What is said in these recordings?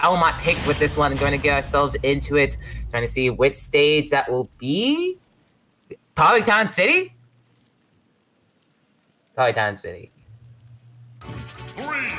Belmont pick with this one. Going to get ourselves into it. Trying to see which stage that will be. Probably Town City? Probably Town City.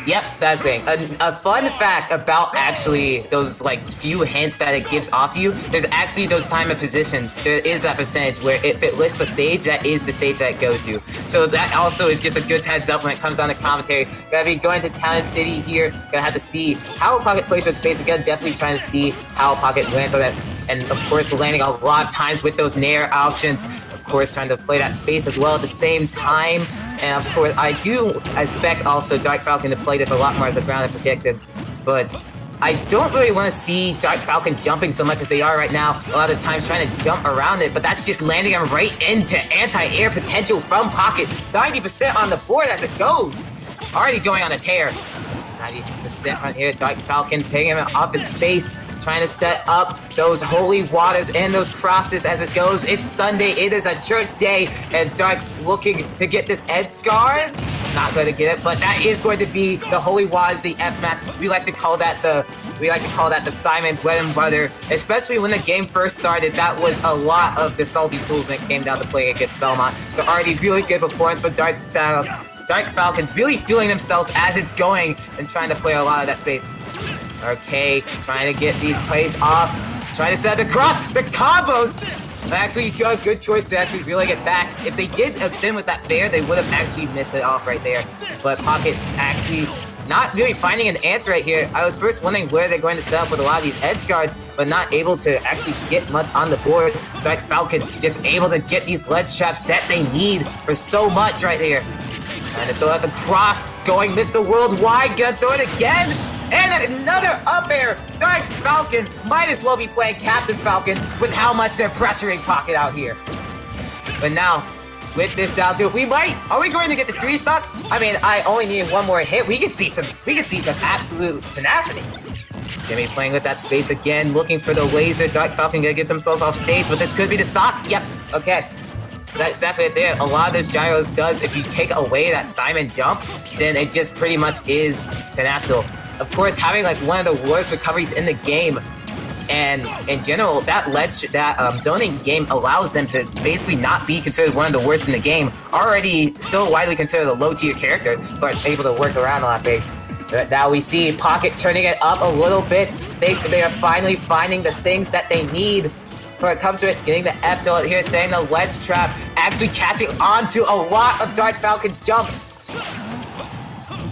Yep, that's right. A fun fact about actually those like few hints that it gives off to you, there's actually those time and positions. There is that percentage where if it lists the stage, that is the stage that it goes to. So that also is just a good heads up when it comes down to commentary. Gotta be going to Town City here. Gonna have to see how Pocket plays with space. We're gonna definitely trying to see how Pocket lands on that. And of course, landing a lot of times with those nair options. Of course, trying to play that space as well at the same time. And of course, I do expect also Dark Falcon to play this a lot more as a grounded projective, but I don't really want to see Dark Falcon jumping so much as they are right now. A lot of times trying to jump around it, but that's just landing them right into anti-air potential from Pocket. 90% on the board as it goes. Already going on a tear. 90% on here. Dark Falcon taking him off his space. Trying to set up those holy waters and those crosses as it goes. It's Sunday, it is a church day, and Dark looking to get this Ed Scar. Not going to get it, but that is going to be the holy waters, the F-Smash. We like to call that the Simon bread and butter, especially when the game first started. That was a lot of the salty tools when it came down to playing against Belmont. So already really good performance for Dark Falcon, really feeling themselves as it's going and trying to play a lot of that space. Okay, trying to get these plays off. Trying to set the cross. The combos! Actually, good choice to actually really get back. If they did extend with that fair, they would have actually missed it off right there. But Pocket actually not really finding an answer right here. I was first wondering where they're going to set up with a lot of these edge guards, but not able to actually get much on the board. Dark Falcon just able to get these ledge traps that they need for so much right here. Trying to throw out the cross. Going Mr. Worldwide. Gonna throw it again. And another up air! Dark Falcon might as well be playing Captain Falcon with how much they're pressuring Pocket out here. But now, with this down to it, are we going to get the 3-stock? I mean, I only need one more hit. We could see some absolute tenacity. Gonna be playing with that space again, looking for the laser. Dark Falcon gonna get themselves off stage, but this could be the stock. Yep, okay. That's definitely it there. A lot of those gyros does, if you take away that Simon jump, then it just pretty much is tenacity. Of course, having like one of the worst recoveries in the game, and in general, that zoning game allows them to basically not be considered one of the worst in the game. Already still widely considered a low-tier character, but able to work around a lot of base. Now we see Pocket turning it up a little bit. They are finally finding the things that they need when it comes to it. Getting the F tilt here, setting the ledge trap, actually catching onto a lot of Dark Falcon's jumps.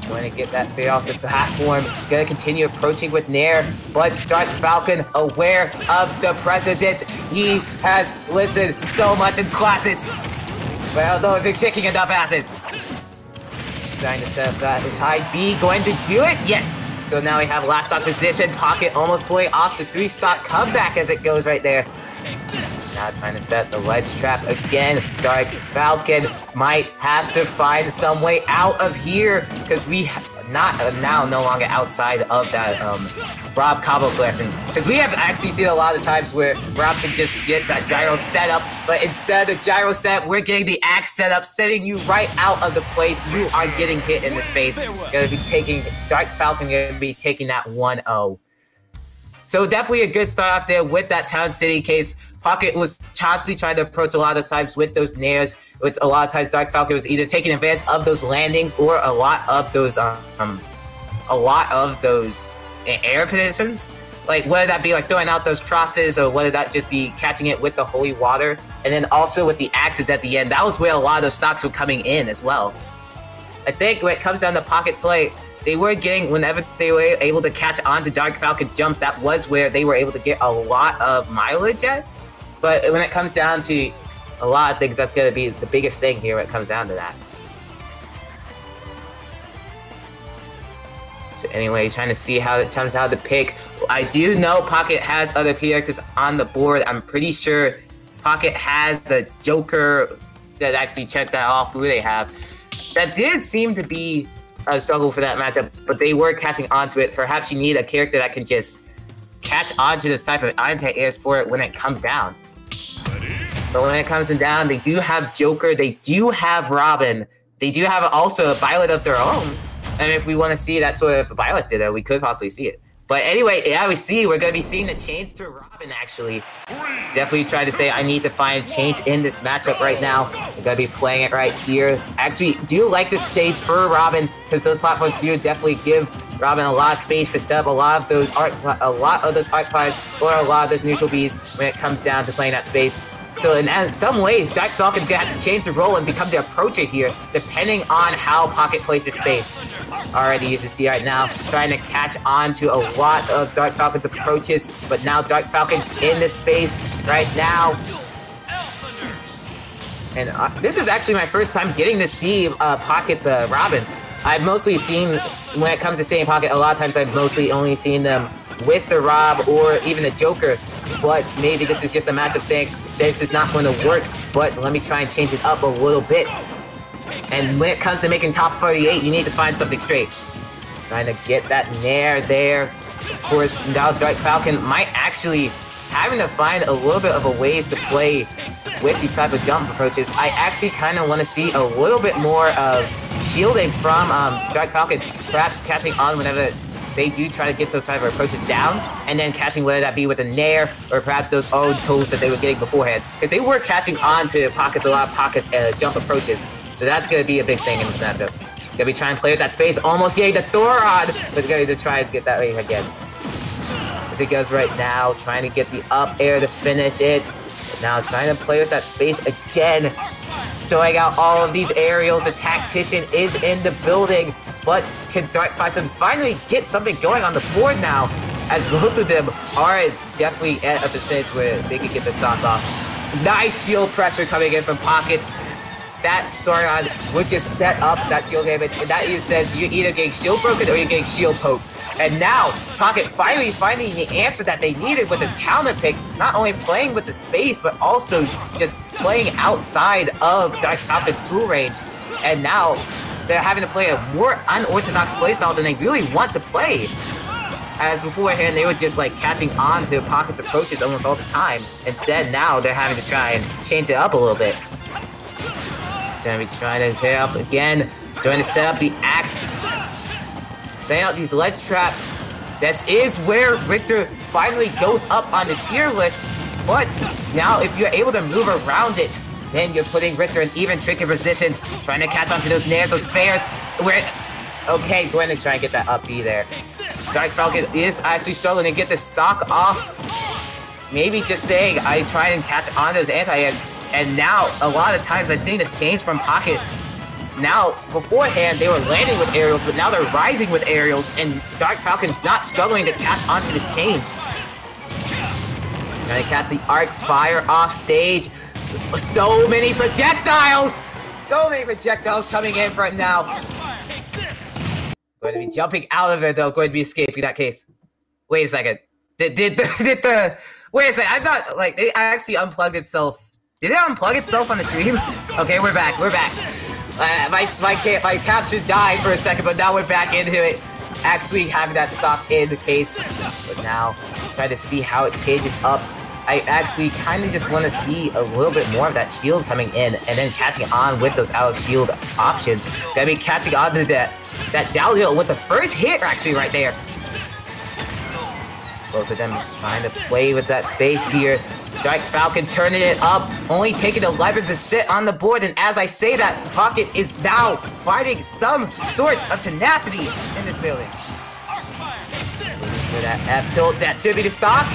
Going to get that bait off the platform. Going to continue approaching with Nair, but Dark Falcon aware of the precedent. He has listened so much in classes, but I don't know if he's kicking enough asses. Trying to set up that high B, going to do it? Yes! So now we have last stock position. Pocket almost pulling off the 3-stock comeback as it goes right there. Now trying to set the ledge trap again. Dark Falcon might have to find some way out of here, because we now no longer outside of that Rob combo collection. Because we have actually seen a lot of times where Rob can just get that gyro set up, but instead of the gyro set, we're getting the axe set up, setting you right out of the place. You are getting hit in the space. Gonna be taking Dark Falcon, gonna be taking that 1-0. So definitely a good start out there with that Town City case. Pocket was constantly trying to approach a lot of times with those nairs, which a lot of times Dark Falcon was either taking advantage of those landings or a lot of those air positions. Like whether that be like throwing out those crosses, or whether that just be catching it with the holy water, and then also with the axes at the end. That was where a lot of those stocks were coming in as well. I think when it comes down to Pocket's play, they were getting, whenever they were able to catch on to Dark Falcon's jumps, that was where they were able to get a lot of mileage at. But when it comes down to a lot of things, that's going to be the biggest thing here when it comes down to that. So anyway, trying to see how it comes out to pick. I do know Pocket has other characters on the board. I'm pretty sure Pocket has a Joker that actually checked that off who they have. That did seem to be a struggle for that matchup, but they were catching onto it. Perhaps you need a character that can just catch onto this type of anti-airs for it when it comes down. But when it comes down, they do have Joker, they do have Robin, they do have also a Violet of their own. And if we want to see that sort of Violet ditto, we could possibly see it. But anyway, yeah, we see we're going to be seeing the change to Robin, actually. Definitely trying to say I need to find change in this matchup right now. We're going to be playing it right here. Actually, do like this stage for Robin, because those platforms do definitely give Robin a lot of space to set up a lot of those arc pies or a lot of those neutral Bs when it comes down to playing that space. So in some ways, Dark Falcon's gonna have to change the role and become the approacher here, depending on how Pocket plays the space. Already, as you see right now, trying to catch on to a lot of Dark Falcon's approaches, but now Dark Falcon in this space right now. And this is actually my first time getting to see Pocket's Robin. I've mostly seen, when it comes to seeing Pocket, a lot of times I've mostly only seen them with the Rob or even the Joker, but maybe this is just a matchup saying this is not going to work, but let me try and change it up a little bit. And when it comes to making top 38, you need to find something straight. Trying to get that nair there. Of course, now Dark Falcon might actually having to find a little bit of a ways to play with these type of jump approaches. I actually kind of want to see a little bit more of shielding from Dark Falcon, perhaps catching on whenever they do try to get those type of approaches down, and then catching whether that be with a nair or perhaps those old tools that they were getting beforehand. Because they were catching on to Pockets, a lot of Pockets jump approaches. So that's going to be a big thing in this matchup. Going to be trying to play with that space, almost getting the Thoron, but going to try and get that way again. As it goes right now, trying to get the up air to finish it. But now trying to play with that space again. Throwing out all of these aerials. The Tactician is in the building. But can Dark Falcon finally get something going on the board now? As both of them are definitely at a percentage where they can get the stock off. Nice shield pressure coming in from Pocket. That Thoron would just set up that shield damage. And that just says you're either getting shield broken or you're getting shield poked. And now, Pocket finally finding the answer that they needed with his counter pick, not only playing with the space, but also just playing outside of Dark Falcon's tool range. And now, they're having to play a more unorthodox playstyle than they really want to play. As beforehand, they were just like catching on to Pocket's approaches almost all the time. Instead, now they're having to try and change it up a little bit. Gonna be trying to pair up again, trying to set up the axe. Setting out these ledge traps. This is where Richter finally goes up on the tier list, but now if you're able to move around it, then you're putting Richter in even trickier position, trying to catch onto those nairs, those fairs. Okay, going to try and get that up B there. Dark Falcon is actually struggling to get the stock off. Maybe just saying, I try and catch on those anti-airs, and now a lot of times I've seen this change from Pocket. Now, beforehand, they were landing with aerials, but now they're rising with aerials, and Dark Falcon's not struggling to catch onto this change. Trying to catch the arc fire off stage. So many projectiles! So many projectiles coming in right now. Going to be jumping out of it, though. Going to be escaping that case. Wait a second. Wait a second. I thought, like, it actually unplugged itself. Did it unplug itself on the stream? Okay, we're back. We're back. My capture died for a second, but now we're back into it. Actually having that stop in the case. But now, try to see how it changes up. I actually kind of just want to see a little bit more of that shield coming in, and then catching on with those out of shield options. Gonna be catching on to that downhill with the first hit, actually, right there. Both of them trying to play with that space here. Dark Falcon turning it up, only taking 11% on the board, and as I say that, Pocket is now finding some sorts of tenacity in this building. For that F tilt, that should be the stock.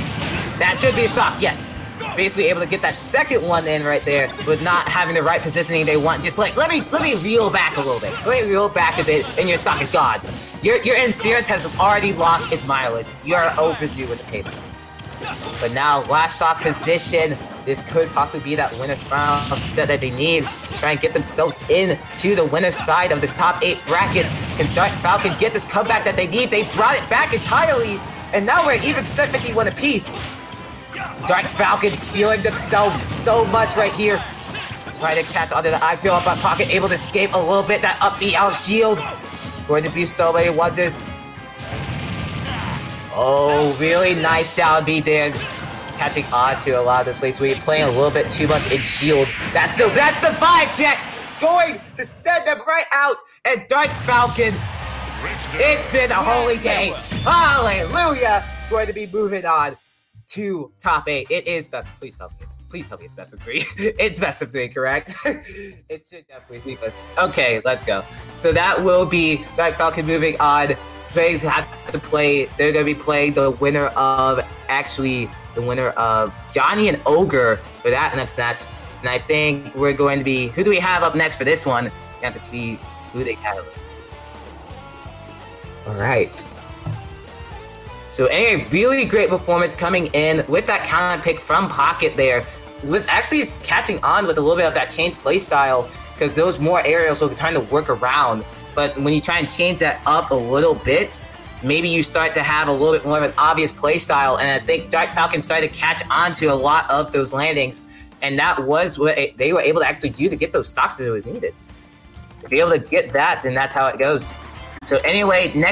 That should be a stock, yes. Basically able to get that second one in right there with not having the right positioning they want. Just like, let me reel back a little bit. Let me reel back a bit, and your stock is gone. Your Insurance has already lost its mileage. You are overdue with the payment. But now, last stock position. This could possibly be that winner's round set that they need to try and get themselves into the winner's side of this top 8 bracket. Can Dark Falcon get this comeback that they need? They brought it back entirely, and now we're even percent 51 apiece. Dark Falcon feeling themselves so much right here. Trying to catch onto the I feel up on Pocket, able to escape a little bit. That up B out shield. Going to be so many wonders. Oh, really nice down B there. Catching on to a lot of this place where you're playing a little bit too much in shield. That's the 5 check. Going to send them right out. And Dark Falcon It's been a holy day. Hallelujah. Going to be moving on to top 8. It is best. Please tell me it's best of 3. It's best of 3, correct? It should definitely be best. Okay, let's go. So that will be Black Falcon moving on. They're going to be playing the winner of Johnny and Ogre for that next match. And I think we're going to be, who do we have up next for this one? We have to see who they have. All right. So a really great performance coming in with that counter pick from Pocket there. Was actually catching on with a little bit of that change play style because those more aerials, so trying to work around. But when you try and change that up a little bit, maybe you start to have a little bit more of an obvious play style. And I think Dark Falcon started to catch on to a lot of those landings. And that was what they were able to actually do to get those stocks as it was needed. If you're able to get that, then that's how it goes. So anyway, next